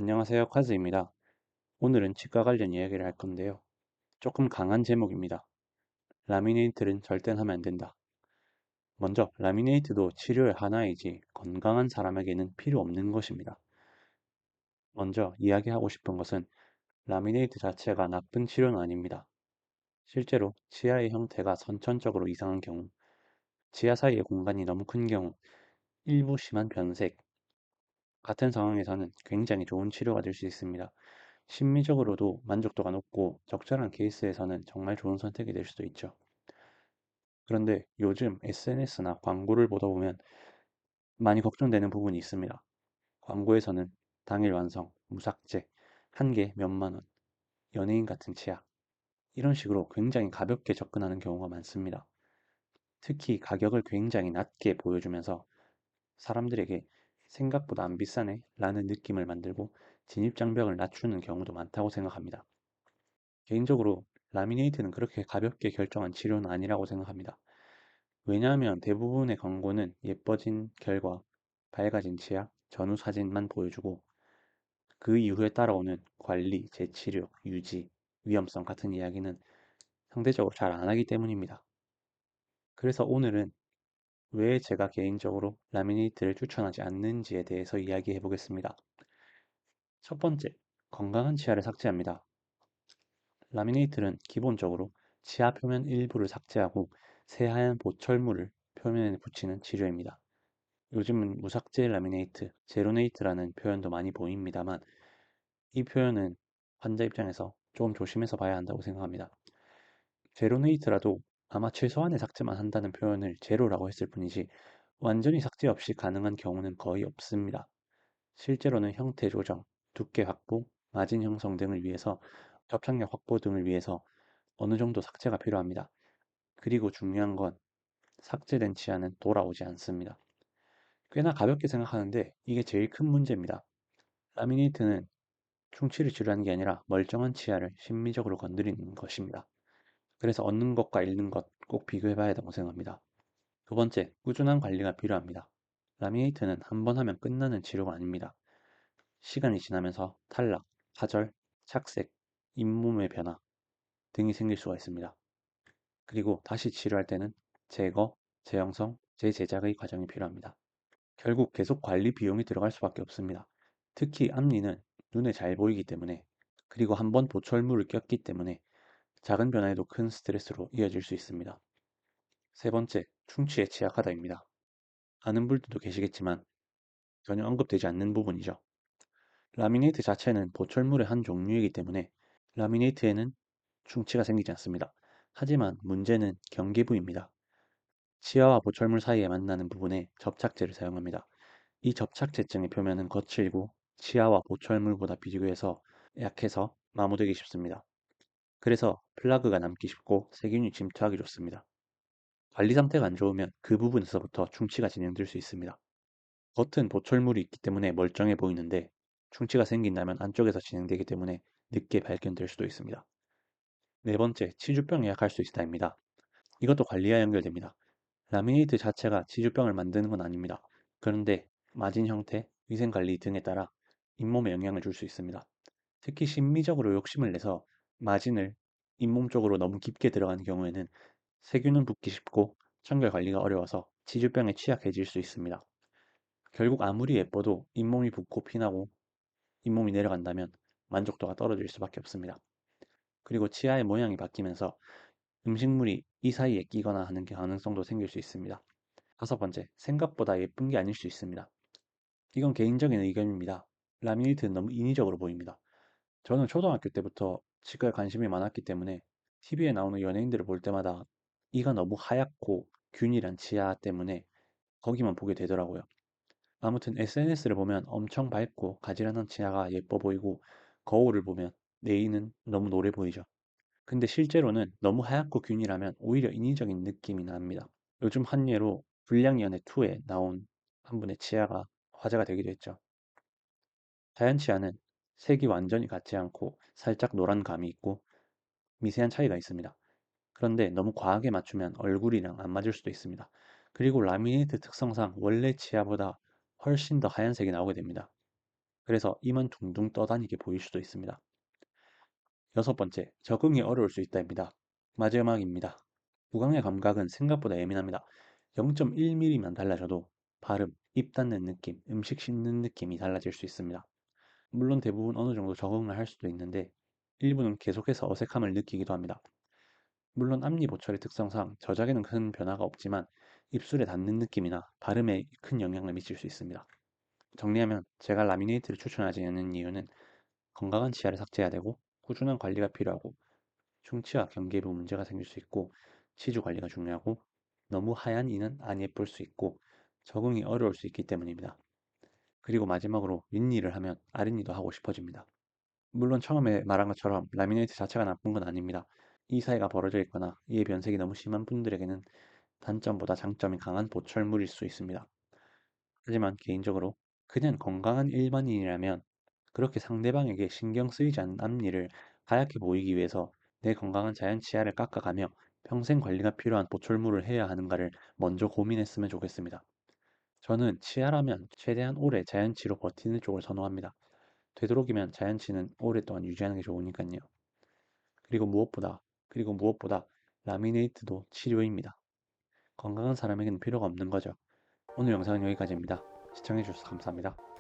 안녕하세요, 카즈입니다. 오늘은 치과 관련 이야기를 할 건데요. 조금 강한 제목입니다. 라미네이트는 절대 하면 안 된다. 먼저, 라미네이트도 치료의 하나이지 건강한 사람에게는 필요 없는 것입니다. 먼저 이야기하고 싶은 것은 라미네이트 자체가 나쁜 치료는 아닙니다. 실제로 치아의 형태가 선천적으로 이상한 경우, 치아 사이의 공간이 너무 큰 경우, 일부 심한 변색 같은 상황에서는 굉장히 좋은 치료가 될 수 있습니다. 심리적으로도 만족도가 높고 적절한 케이스에서는 정말 좋은 선택이 될 수도 있죠. 그런데 요즘 SNS나 광고를 보다 보면 많이 걱정되는 부분이 있습니다. 광고에서는 당일 완성, 무삭제, 한 개 몇만 원, 연예인 같은 치아, 이런 식으로 굉장히 가볍게 접근하는 경우가 많습니다. 특히 가격을 굉장히 낮게 보여주면서 사람들에게 생각보다 안 비싸네 라는 느낌을 만들고 진입장벽을 낮추는 경우도 많다고 생각합니다. 개인적으로 라미네이트는 그렇게 가볍게 결정한 치료는 아니라고 생각합니다. 왜냐하면 대부분의 광고는 예뻐진 결과, 밝아진 치아, 전후 사진만 보여주고 그 이후에 따라오는 관리, 재치료, 유지, 위험성 같은 이야기는 상대적으로 잘 안 하기 때문입니다. 그래서 오늘은 왜 제가 개인적으로 라미네이트를 추천하지 않는지에 대해서 이야기해 보겠습니다. 첫 번째, 건강한 치아를 삭제합니다. 라미네이트는 기본적으로 치아 표면 일부를 삭제하고 새하얀 보철물을 표면에 붙이는 치료입니다. 요즘은 무삭제 라미네이트, 제로네이트라는 표현도 많이 보입니다만 이 표현은 환자 입장에서 좀 조심해서 봐야 한다고 생각합니다. 제로네이트라도 아마 최소한의 삭제만 한다는 표현을 제로라고 했을 뿐이지 완전히 삭제 없이 가능한 경우는 거의 없습니다. 실제로는 형태 조정, 두께 확보, 마진 형성 등을 위해서 접착력 확보 등을 위해서 어느 정도 삭제가 필요합니다. 그리고 중요한 건 삭제된 치아는 돌아오지 않습니다. 꽤나 가볍게 생각하는데 이게 제일 큰 문제입니다. 라미네이트는 충치를 치료하는 게 아니라 멀쩡한 치아를 심미적으로 건드리는 것입니다. 그래서 얻는 것과 잃는 것 꼭 비교해 봐야 된다고 생각합니다. 두 번째, 꾸준한 관리가 필요합니다. 라미네이트는 한 번 하면 끝나는 치료가 아닙니다. 시간이 지나면서 탈락, 파절, 착색, 잇몸의 변화 등이 생길 수가 있습니다. 그리고 다시 치료할 때는 제거, 재형성, 재제작의 과정이 필요합니다. 결국 계속 관리 비용이 들어갈 수밖에 없습니다. 특히 앞니는 눈에 잘 보이기 때문에 그리고 한번 보철물을 꼈기 때문에 작은 변화에도 큰 스트레스로 이어질 수 있습니다. 세 번째, 충치에 취약하다입니다. 아는 분들도 계시겠지만 전혀 언급되지 않는 부분이죠. 라미네이트 자체는 보철물의 한 종류이기 때문에 라미네이트에는 충치가 생기지 않습니다. 하지만 문제는 경계부입니다. 치아와 보철물 사이에 만나는 부분에 접착제를 사용합니다. 이 접착제증의 표면은 거칠고 치아와 보철물보다 비교해서 약해서 마모되기 쉽습니다. 그래서 플라그가 남기 쉽고 세균이 침투하기 좋습니다. 관리 상태가 안 좋으면 그 부분에서부터 충치가 진행될 수 있습니다. 겉은 보철물이 있기 때문에 멀쩡해 보이는데 충치가 생긴다면 안쪽에서 진행되기 때문에 늦게 발견될 수도 있습니다. 네 번째, 치주병에 약할 수 있다입니다. 이것도 관리와 연결됩니다. 라미네이트 자체가 치주병을 만드는 건 아닙니다. 그런데 마진 형태, 위생관리 등에 따라 잇몸에 영향을 줄 수 있습니다. 특히 심미적으로 욕심을 내서 마진을 잇몸 쪽으로 너무 깊게 들어가는 경우에는 세균은 붙기 쉽고 청결 관리가 어려워서 치주병에 취약해질 수 있습니다. 결국 아무리 예뻐도 잇몸이 붓고 피나고 잇몸이 내려간다면 만족도가 떨어질 수밖에 없습니다. 그리고 치아의 모양이 바뀌면서 음식물이 이 사이에 끼거나 하는 가능성도 생길 수 있습니다. 다섯 번째, 생각보다 예쁜 게 아닐 수 있습니다. 이건 개인적인 의견입니다. 라미네이트는 너무 인위적으로 보입니다. 저는 초등학교 때부터 치과에 관심이 많았기 때문에 TV에 나오는 연예인들을 볼 때마다 이가 너무 하얗고 균일한 치아 때문에 거기만 보게 되더라고요. 아무튼 SNS를 보면 엄청 밝고 가지런한 치아가 예뻐 보이고 거울을 보면 내 이는 너무 노래 보이죠. 근데 실제로는 너무 하얗고 균일하면 오히려 인위적인 느낌이 납니다. 요즘 한 예로 불량연애2에 나온 한 분의 치아가 화제가 되기도 했죠. 하얀 치아는 색이 완전히 같지 않고 살짝 노란 감이 있고 미세한 차이가 있습니다. 그런데 너무 과하게 맞추면 얼굴이랑 안 맞을 수도 있습니다. 그리고 라미네이트 특성상 원래 치아보다 훨씬 더 하얀색이 나오게 됩니다. 그래서 이만 둥둥 떠다니게 보일 수도 있습니다. 여섯 번째, 적응이 어려울 수 있다입니다. 마지막입니다. 구강의 감각은 생각보다 예민합니다. 0.1mm만 달라져도 발음, 입 닿는 느낌, 음식 씹는 느낌이 달라질 수 있습니다. 물론 대부분 어느 정도 적응을 할 수도 있는데 일부는 계속해서 어색함을 느끼기도 합니다. 물론 앞니 보철의 특성상 저작에는 큰 변화가 없지만 입술에 닿는 느낌이나 발음에 큰 영향을 미칠 수 있습니다. 정리하면 제가 라미네이트를 추천하지 않는 이유는 건강한 치아를 삭제해야 되고 꾸준한 관리가 필요하고 충치와 경계부 문제가 생길 수 있고 치주 관리가 중요하고 너무 하얀 이는 안 예쁠 수 있고 적응이 어려울 수 있기 때문입니다. 그리고 마지막으로 윗니를 하면 아랫니도 하고 싶어집니다. 물론 처음에 말한 것처럼 라미네이트 자체가 나쁜 건 아닙니다. 이 사이가 벌어져 있거나 이의 변색이 너무 심한 분들에게는 단점보다 장점이 강한 보철물일 수 있습니다. 하지만 개인적으로 그냥 건강한 일반인이라면 그렇게 상대방에게 신경 쓰이지 않는 앞니를 하얗게 보이기 위해서 내 건강한 자연 치아를 깎아가며 평생 관리가 필요한 보철물을 해야 하는가를 먼저 고민했으면 좋겠습니다. 저는 치아라면 최대한 오래 자연치로 버티는 쪽을 선호합니다. 되도록이면 자연치는 오랫동안 유지하는 게 좋으니까요. 그리고 무엇보다, 그리고 무엇보다 라미네이트도 치료입니다. 건강한 사람에게는 필요가 없는 거죠. 오늘 영상은 여기까지입니다. 시청해주셔서 감사합니다.